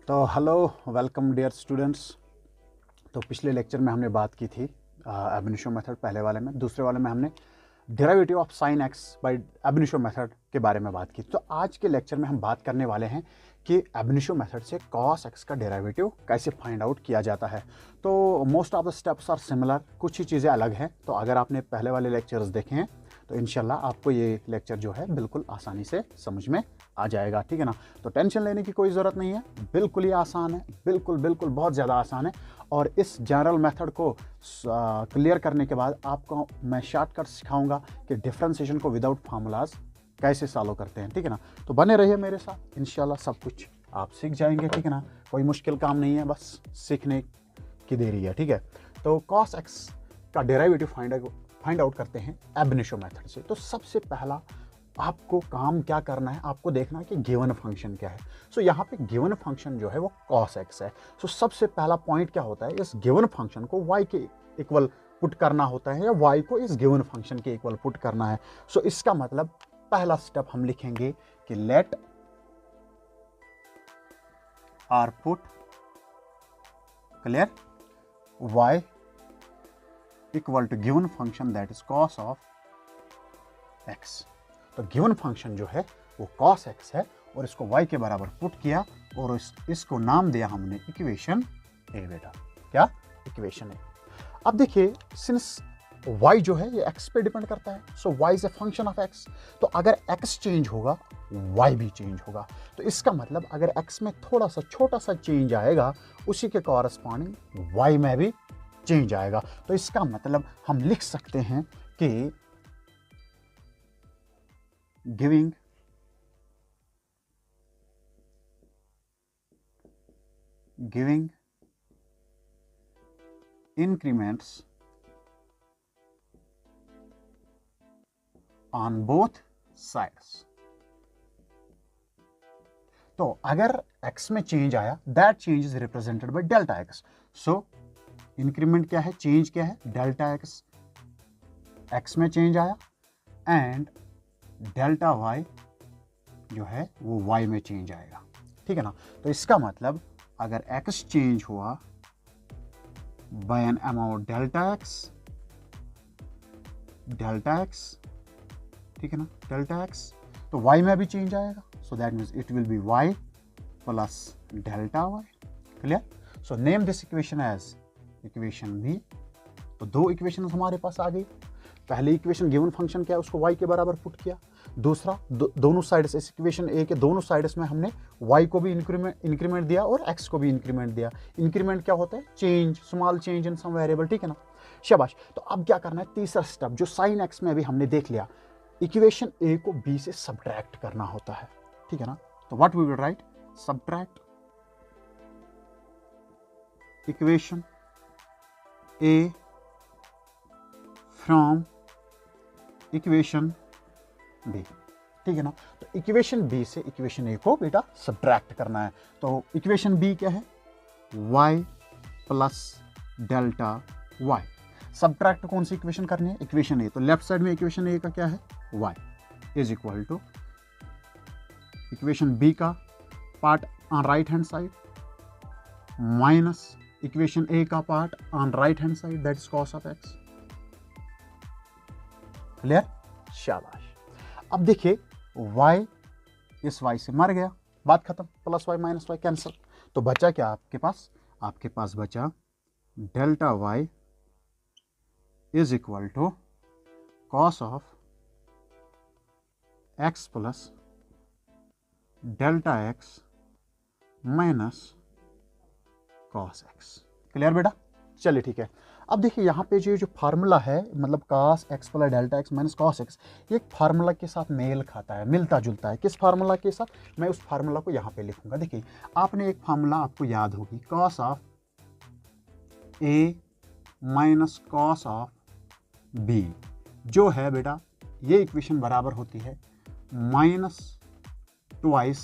तो hello, welcome dear students. तो पिछले लेक्चर में हमने बात की थी एब इनिशियो मेथड पहले वाले में। दूसरे वाले में हमने derivative of sine x by ab initio method के बारे में बात की। तो आज के लेक्चर में हम बात करने वाले हैं कि एब इनिशियो मेथड से कॉस एक्स का डेरिवेटिव कैसे फाइंड आउट किया जाता है। तो most of the steps are similar, कुछ ही चीज़ें अलग हैं। तो अगर आपने पहले वाले लेक्चर्स देखे हैं तो इंशाल्लाह आपको ये लेक्चर जो है बिल्कुल आसानी से समझ में आ जाएगा, ठीक है ना। तो टेंशन लेने की कोई ज़रूरत नहीं है, बिल्कुल ही आसान है, बिल्कुल बिल्कुल बहुत ज़्यादा आसान है। और इस जनरल मेथड को क्लियर करने के बाद आपको मैं शॉर्टकट सिखाऊंगा कि डिफरेंशिएशन को विदाउट फार्मूलाज कैसे सॉल्व करते हैं, ठीक है ना। तो बने रहिए मेरे साथ, इंशाल्लाह सब कुछ आप सीख जाएंगे, ठीक है ना। कोई मुश्किल काम नहीं है, बस सीखने की देरी है, ठीक है। तो कॉस एक्स का डेरिवेटिव फाइंड आउट करते हैं एब इनिशियो मेथड से। तो सबसे पहला आपको काम क्या करना है, आपको देखना है कि गिवन फंक्शन क्या है। सो यहाँ पे गिवन फंक्शन जो है वो कॉस एक्स है। सो सबसे पहला पॉइंट क्या होता है, इस गिवन फंक्शन को y के इक्वल पुट करना होता है या y को इस गिवन फंक्शन के इक्वल पुट करना है। सो इसका मतलब पहला स्टेप हम लिखेंगे कि let are put clear y equal to given function that is cos of x। तो गिवन फंक्शन जो है वो cos x है और इसको y के बराबर पुट किया और इसको नाम दिया हमने इक्वेशन ए। बेटा क्या इक्वेशन ए। अब देखिए सिंस y जो है ये x पे डिपेंड करता है, सो y is a function of x। तो अगर x चेंज होगा y भी चेंज होगा। तो इसका मतलब अगर x में थोड़ा सा छोटा सा चेंज आएगा उसी के कॉरस्पॉन्डिंग y में भी चेंज आएगा। तो इसका मतलब हम लिख सकते हैं कि giving increments on both sides। तो अगर x में चेंज आया that change is represented by delta x। So increment क्या है, चेंज क्या है, डेल्टा x में चेंज आया एंड डेल्टा y जो है वो y में चेंज आएगा, ठीक है ना। तो इसका मतलब अगर x चेंज हुआ by an amount delta x, ठीक है ना, डेल्टा x, तो y में भी चेंज आएगा। So that means it will be y plus delta y। Clear. So name this equation as equation B. तो दो इक्वेशन हमारे पास आ गई। पहली इक्वेशन गिवन फंक्शन क्या है उसको y के बराबर पुट किया। दूसरा दोनों साइड्स, इस इक्वेशन ए के दोनों साइड्स में हमने y को भी इंक्रीमेंट दिया और x को भी इंक्रीमेंट दिया। इंक्रीमेंट क्या होता है, change, small change in some variable, ठीक है ना। शाबाश। तो अब क्या करना है, तीसरा स्टेप जो साइन x में अभी हमने देख लिया, इक्वेशन ए को b से सब्ट्रैक्ट करना होता है, ठीक है ना। तो what we will write, subtract equation A from equation B, ठीक है ना। तो इक्वेशन बी से इक्वेशन ए को बेटा सब्ट्रैक्ट करना है। तो इक्वेशन बी क्या है, y plus delta y। Subtract कौन सी इक्वेशन करनी है, इक्वेशन ए। तो लेफ्ट साइड में इक्वेशन ए का क्या है, y is equal to equation B का part on right hand side minus equation A का part on right hand side that is cos of x। Clear, शाबाश। अब देखिए y इस y से मर गया, बात खत्म, plus y minus y cancel. तो बचा क्या आपके पास बचा delta y is equal to cos of x plus delta x minus cos x। Clear बेटा, चलिए ठीक है। अब देखिए यहाँ पे जो फार्मूला है, मतलब cos x plus delta x minus cos x, ये एक फार्मूला के साथ मेल खाता है, मिलता जुलता है। किस फार्मूला के साथ, मैं उस फार्मूला को यहाँ पे लिखूंगा। देखिए आपने एक फार्मूला आपको याद होगी, cos of a minus cos of b, जो है बेटा ये इक्वेशन बराबर होती है minus twice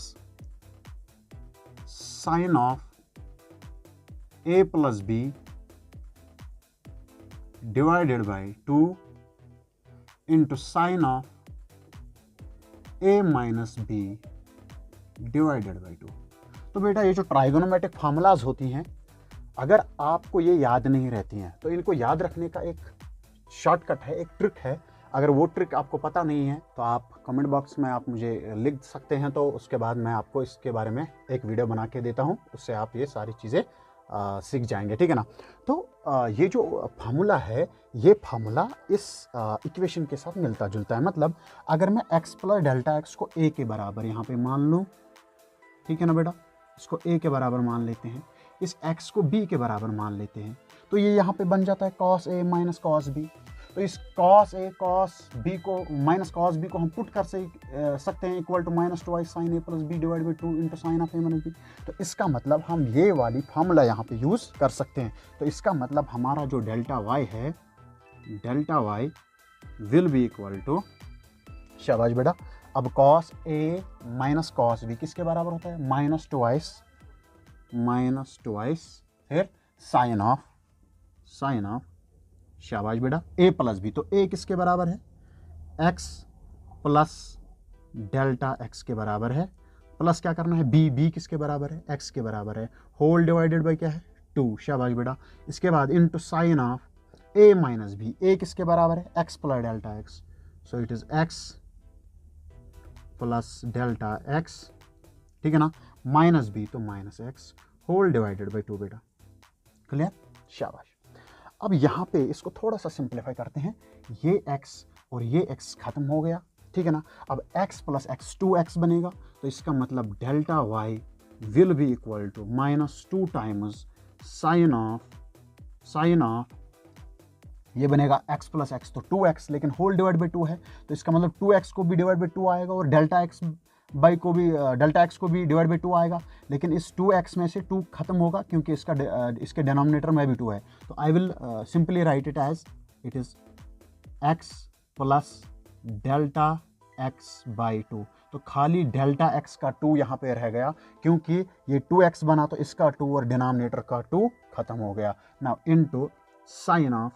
sign of a plus b divided by 2 into sine of a minus b divided by 2। तो बेटा ये जो ट्राइगोनोमेट्रिक फार्मूलाज होती हैं, अगर आपको ये याद नहीं रहती हैं तो इनको याद रखने का एक शॉर्टकट है, एक ट्रिक है। अगर वो ट्रिक आपको पता नहीं है तो आप कमेंट बॉक्स में आप मुझे लिख सकते हैं, तो उसके बाद मैं आपको इसके बारे में एक वीडियो बना के देता हूँ, उससे आप ये सारी चीज़ें सीख जाएंगे, ठीक है ना। तो ये जो फार्मूला है, ये फार्मूला इस इक्वेशन के साथ मिलता जुलता है। मतलब अगर मैं x प्लस डेल्टा x को a के बराबर यहाँ पे मान लूँ, ठीक है ना बेटा, इसको a के बराबर मान लेते हैं, इस x को b के बराबर मान लेते हैं, तो ये यहाँ पे बन जाता है cos a minus cos b। तो इस cos a cos b को माइनस cos b को हम पुट कर सकते हैं equal to minus 2i sin a plus b divide by 2 into sine of a minus b। तो इसका मतलब हम ये वाली फार्मूला यहाँ पे यूज़ कर सकते हैं। तो इसका मतलब हमारा जो डेल्टा y है, delta y will be equal to, शाबाश बेटा, अब cos a minus cos b किसके बराबर होता है, माइनस ट्वाइस फिर साइन ऑफ, शाबाश बेटा, a प्लस b। तो a किसके बराबर है, x प्लस डेल्टा x के बराबर है, प्लस क्या करना है b किसके बराबर है, x के बराबर है, होल डिवाइडेड बाई क्या है 2, शाबाश बेटा। इसके बाद into sine of a minus b, a किसके बराबर है, x plus delta x, so it is x plus delta x, ठीक है ना, माइनस b तो minus x whole divided by 2 बेटा, क्लियर, शाबाश। अब यहाँ पे इसको थोड़ा सा सिंप्लीफाई करते हैं, ये x और ये x खत्म हो गया, ठीक है ना। अब x प्लस x 2x बनेगा, तो इसका मतलब delta y will be equal to minus 2 times sine of ये बनेगा x प्लस x तो 2x, लेकिन होल डिवाइड बाई 2 है, तो इसका मतलब 2x को भी डिवाइड बाई 2 आएगा और डेल्टा x को भी डिवाइड बाई 2 आएगा, लेकिन इस 2x में से 2 खत्म होगा क्योंकि इसके डिनोमिनेटर में भी 2 है। तो I will simply write it as it is x plus delta x by 2। तो खाली डेल्टा x का 2 यहाँ पे रह गया, क्योंकि ये 2x बना तो इसका 2 और डिनोमिनेटर का 2 खत्म हो गया। Now into sine of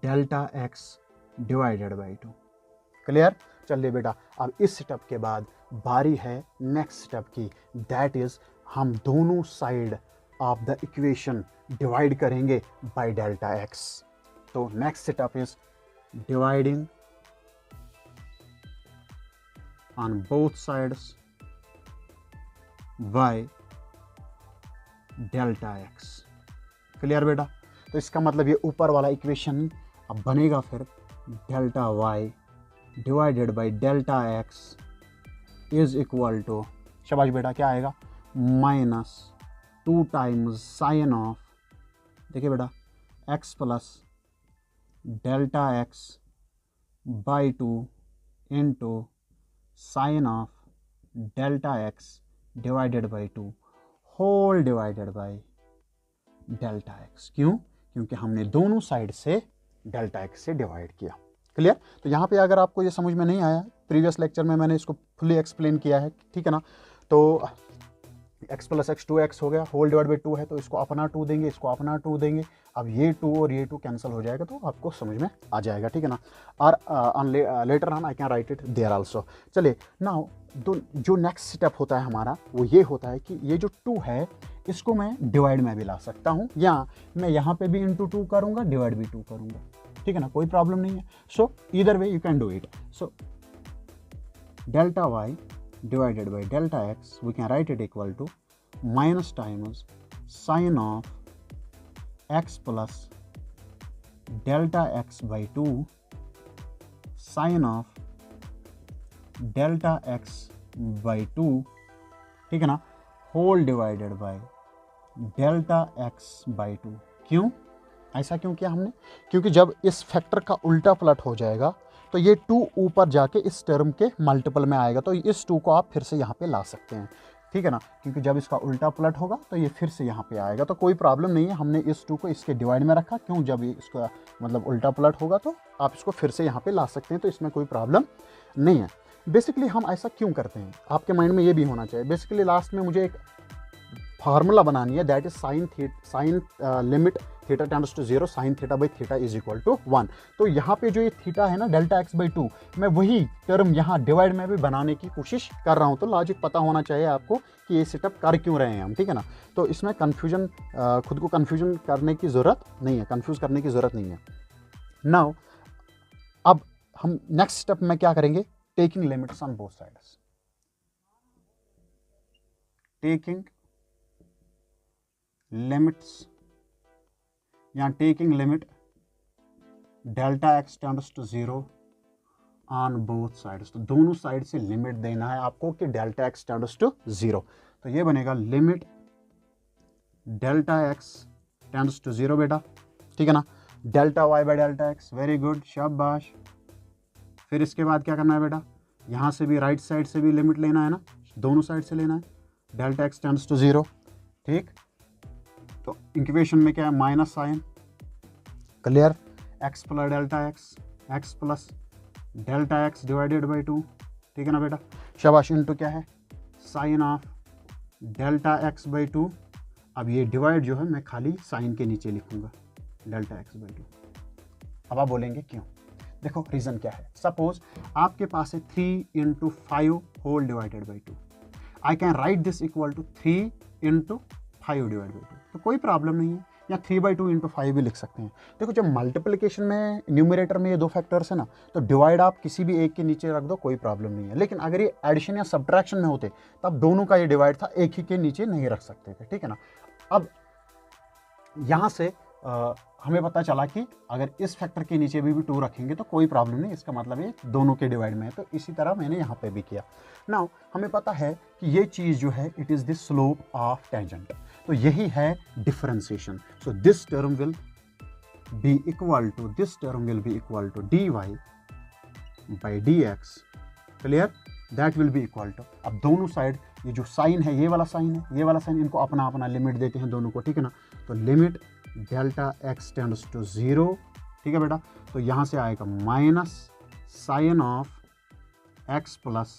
delta x divided by 2, clear. चलिए बेटा, अब इस स्टेप के बाद बारी है नेक्स्ट स्टेप की, दैट इज हम दोनों side of the equation divide करेंगे बाय डेल्टा x। तो next step is dividing on both sides by delta x, clear बेटा। तो इसका मतलब ये ऊपर वाला इक्वेशन अब बनेगा फिर delta y divided by delta x is equal to, शाबाश बेटा, क्या आएगा, माइनस 2 टाइम्स साइन ऑफ, देखिए बेटा, x plus delta x by 2 into sine of delta x divided by 2 whole divided by delta x। क्यों, क्योंकि हमने दोनों साइड से डेल्टा x से डिवाइड किया, क्लियर। तो यहाँ पे अगर आपको ये समझ में नहीं आया, प्रीवियस लेक्चर में मैंने इसको फुली एक्सप्लेन किया है, ठीक है ना। तो x प्लस x 2x हो गया, होल डिवाइड बाई 2 है तो इसको अपना 2 देंगे, इसको अपना 2 देंगे, अब ये 2 और ये 2 कैंसिल हो जाएगा, तो आपको समझ में आ जाएगा, ठीक है ना। और later on I can write it there also. चलिए नाउ जो नेक्स्ट स्टेप होता है हमारा वो ये होता है कि ये जो 2 है इसको मैं डिवाइड में भी ला सकता हूँ, या मैं यहाँ पे भी इंटू 2 करूँगा, डिवाइड भी 2 करूँगा, ठीक है ना, कोई प्रॉब्लम नहीं है। सो either way you can do it. So delta y divided by delta x, we can write it equal to minus times sine of x plus delta x by 2 sine of delta x by 2, ठीक है ना, whole divided by delta x by 2। क्यों, ऐसा क्यों किया हमने, क्योंकि जब इस फैक्टर का उल्टा पलट हो जाएगा तो ये 2 ऊपर जाके इस टर्म के मल्टीपल में आएगा, तो इस 2 को आप फिर से यहाँ पे ला सकते हैं, ठीक है ना, क्योंकि जब इसका उल्टा पलट होगा तो ये फिर से यहाँ पे आएगा, तो कोई प्रॉब्लम नहीं है। हमने इस 2 को इसके डिवाइड में रखा, क्यों, जब इसका मतलब उल्टा पलट होगा तो आप इसको फिर से यहाँ पे ला सकते हैं, तो इसमें कोई प्रॉब्लम नहीं है। बेसिकली हम ऐसा क्यों करते हैं, आपके माइंड में ये भी होना चाहिए। बेसिकली लास्ट में मुझे एक फार्मूला बनानी है, that is sine limit theta tends to 0 sine theta by theta is equal to 1। तो यहाँ पे जो ये थीटा है ना डेल्टा एक्स बाई 2, मैं वही टर्म यहाँ डिवाइड में भी बनाने की कोशिश कर रहा हूँ। तो लॉजिक पता होना चाहिए आपको कि ये सेटअप कर क्यों रहे हैं हम, ठीक है ना। तो इसमें कन्फ्यूजन, खुद को कन्फ्यूजन करने की ज़रूरत नहीं है, कन्फ्यूज़ करने की ज़रूरत नहीं है। नाउ अब हम नेक्स्ट स्टेप में क्या करेंगे, taking limits on both sides, taking limits या taking limit delta x tends to 0 on both sides. तो दोनों साइड से लिमिट देना है आपको कि डेल्टा एक्स टेंड्स टू 0। तो ये बनेगा limit delta x tends to 0 बेटा, ठीक है ना। Delta y by delta x, very good, शाबाश। फिर इसके बाद क्या करना है बेटा, यहाँ से भी राइट साइड से भी लिमिट लेना है ना, दोनों साइड से लेना है, डेल्टा एक्स टेंड्स टू 0, ठीक। तो इक्वेशन में क्या है, minus sine, clear, x plus delta x, x plus delta x divided by 2, ठीक है ना बेटा, शाबाश, इनटू क्या है, sine of delta x by 2। अब ये डिवाइड जो है मैं खाली साइन के नीचे लिखूंगा, डेल्टा एक्स बाई 2। अब आप बोलेंगे क्यों, देखो रीज़न क्या है। सपोज आपके पास है 3 into 5 whole divided by 2, I can write this equal to 3 into 5 divide by 2, तो कोई प्रॉब्लम नहीं है, या 3/2 इंटू 5 भी लिख सकते हैं। देखो जब मल्टीप्लिकेशन में न्यूमरेटर में ये दो फैक्टर्स है ना, तो डिवाइड आप किसी भी एक के नीचे रख दो, कोई प्रॉब्लम नहीं है। लेकिन अगर ये एडिशन या सब्ट्रैक्शन में होते तब दोनों का ये डिवाइड था, एक ही के नीचे नहीं रख सकते थे, ठीक है ना। अब यहाँ से हमें पता चला कि अगर इस फैक्टर के नीचे भी 2 रखेंगे तो कोई प्रॉब्लम नहीं, इसका मतलब ये दोनों के डिवाइड में है। तो इसी तरह मैंने यहाँ पे भी किया। नाउ हमें पता है कि ये चीज़ जो है it is the slope of tangent, तो यही है differentiation. So this term will be equal to, this term will be equal to dy by dx, clear, that will be equal to, अब दोनों साइड ये जो साइन है, ये वाला साइन है, ये वाला साइन, इनको अपना अपना लिमिट देते हैं दोनों को, ठीक है ना। तो limit delta x tends to 0, ठीक है बेटा। तो यहाँ से आएगा minus sine of x plus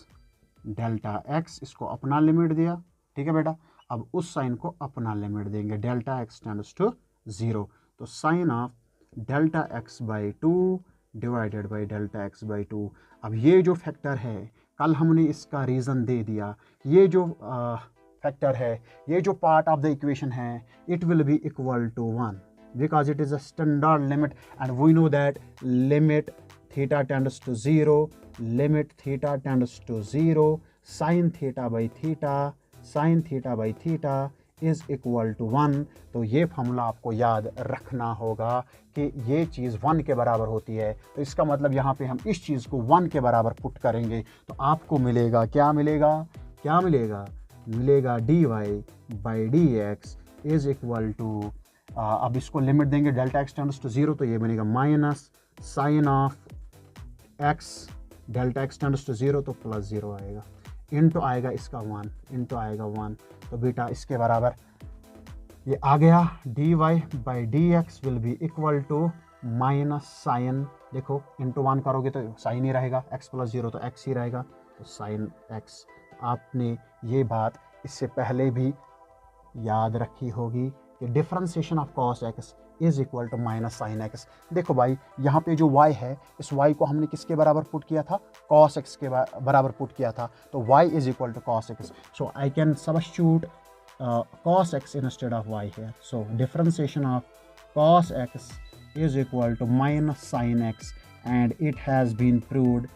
delta x, इसको अपना लिमिट दिया, ठीक है बेटा। अब उस साइन को अपना लिमिट देंगे, डेल्टा एक्स टेंड्स टू 0, तो sine of delta x by 2 divided by delta x by 2। अब ये जो फैक्टर है, कल हमने इसका रीज़न दे दिया, ये जो फैक्टर है, ये जो पार्ट ऑफ द इक्वेशन है, it will be equal to 1 because it is a standard limit and we know that limit theta tends to 0, limit theta tends to 0 sine theta by theta, sine theta by theta is equal to 1। तो ये formula आपको याद रखना होगा कि ये चीज़ 1 के बराबर होती है। तो इसका मतलब यहाँ पे हम इस चीज़ को 1 के बराबर पुट करेंगे तो आपको मिलेगा, क्या मिलेगा, क्या मिलेगा, मिलेगा dy by dx is equal to, अब इसको लिमिट देंगे डेल्टा एक्स टेंड्स टू 0, तो ये बनेगा minus sine of x, delta x tends to 0 तो प्लस 0 आएगा, इनटू आएगा इसका 1, इनटू आएगा 1, तो बेटा इसके बराबर ये आ गया dy by dx will be equal to minus sine, देखो इंटू 1 करोगे तो साइन ही रहेगा, x प्लस 0 तो x ही रहेगा, तो साइन x। आपने ये बात इससे पहले भी याद रखी होगी कि differentiation of cos x is equal to minus sine x. देखो भाई यहाँ पे जो y है, इस y को हमने किसके बराबर पुट किया था, कॉस एक्स के बराबर पुट किया था, तो y is equal to cos x. So I can substitute cos x instead of y here. So differentiation of cos x is equal to minus sin x and it has been proved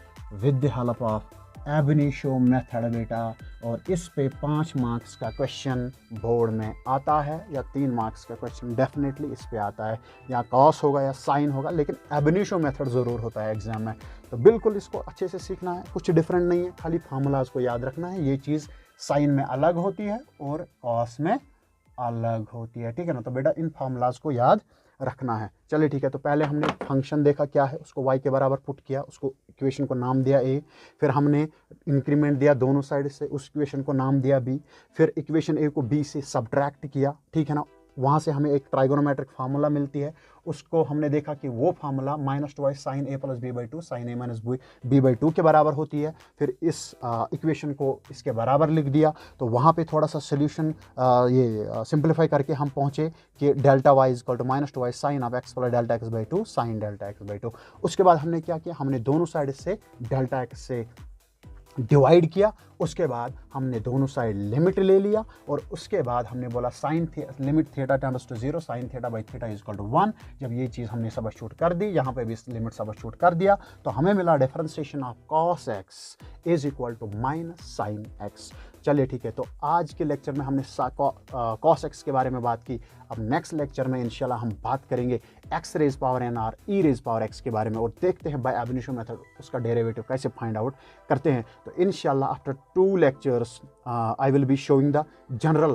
with the help of ab initio method बेटा। और इस पे 5 marks का question board में आता है या 3 marks का क्वेश्चन डेफिनेटली इस पे आता है, या कॉस होगा या साइन होगा, लेकिन ab initio मेथड ज़रूर होता है एग्जाम में। तो बिल्कुल इसको अच्छे से सीखना है, कुछ डिफरेंट नहीं है, खाली फार्मूलाज को याद रखना है। ये चीज़ साइन में अलग होती है और कॉस में अलग होती है, ठीक है ना। तो बेटा इन फार्मूलाज को याद रखना है। चलिए ठीक है, तो पहले हमने फंक्शन देखा क्या है, उसको y के बराबर पुट किया, उसको इक्वेशन को नाम दिया a, फिर हमने इंक्रीमेंट दिया दोनों साइड से, उस इक्वेशन को नाम दिया b, फिर इक्वेशन a को b से सब्ट्रैक्ट किया, ठीक है ना, वहाँ से हमें एक ट्राइगोनोमेट्रिक फार्मूला मिलती है, उसको हमने देखा कि वो formula -2 sine A plus B by two sine A minus B by two के बराबर होती है। फिर इस इक्वेशन को इसके बराबर लिख दिया, तो वहाँ पे थोड़ा सा सोल्यूशन ये सिंप्लीफाई करके हम पहुँचे कि delta Y is equal to -2 sine of x plus delta x by two sine delta x by two. उसके बाद हमने क्या किया, हमने दोनों साइड से डेल्टा एक्स से डिवाइड किया, उसके बाद हमने दोनों साइड लिमिट ले लिया, और उसके बाद हमने बोला sine limit theta tends to 0 sine theta by theta is equal to 1। जब ये चीज़ हमने सबस्टिट्यूट कर दी, यहाँ पे भी लिमिट सबस्टिट्यूट कर दिया, तो हमें मिला differentiation of cos x is equal to minus sine X. चलिए ठीक है, तो आज के लेक्चर में हमने कॉस एक्स के बारे में बात की। अब नेक्स्ट लेक्चर में इंशाल्लाह हम बात करेंगे एक्स रेज पावर एन और ई रेज पावर एक्स के बारे में, और देखते हैं बाय एब इनिशियो मेथड उसका डेरिवेटिव कैसे फाइंड आउट करते हैं। तो इंशाल्लाह after 2 lectures I will be showing the general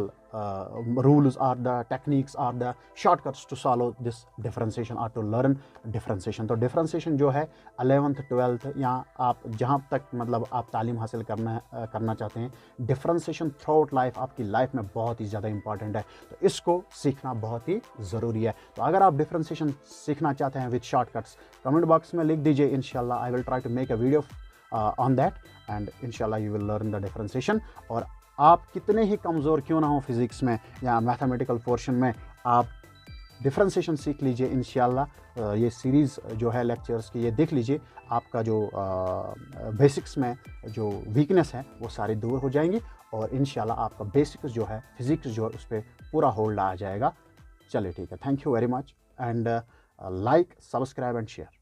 rules or the techniques or the shortcuts to solve this differentiation or to learn differentiation। तो differentiation जो है 11th 12th या आप जहाँ तक मतलब आप तालीम हासिल करना चाहते हैं, differentiation throughout life आपकी लाइफ में बहुत ही ज़्यादा इंपॉर्टेंट है, तो इसको सीखना बहुत ही ज़रूरी है। तो अगर आप differentiation सीखना चाहते हैं विद शॉर्टकट्स, कमेंट बॉक्स में लिख दीजिए, इंशाल्लाह I will try to make a video on that and inshallah you will learn the differentiation। और आप कितने ही कमज़ोर क्यों ना हो फिज़िक्स में या मैथमेटिकल पोर्शन में, आप डिफरेंशिएशन सीख लीजिए इंशाल्लाह। ये सीरीज़ जो है लेक्चर्स की, ये देख लीजिए, आपका जो बेसिक्स में जो वीकनेस है वो सारी दूर हो जाएंगी, और इंशाल्लाह आपका बेसिक्स जो है फिज़िक्स जो है उस पर पूरा होल्ड आ जाएगा। चलिए ठीक है, thank you very much and like, subscribe and share.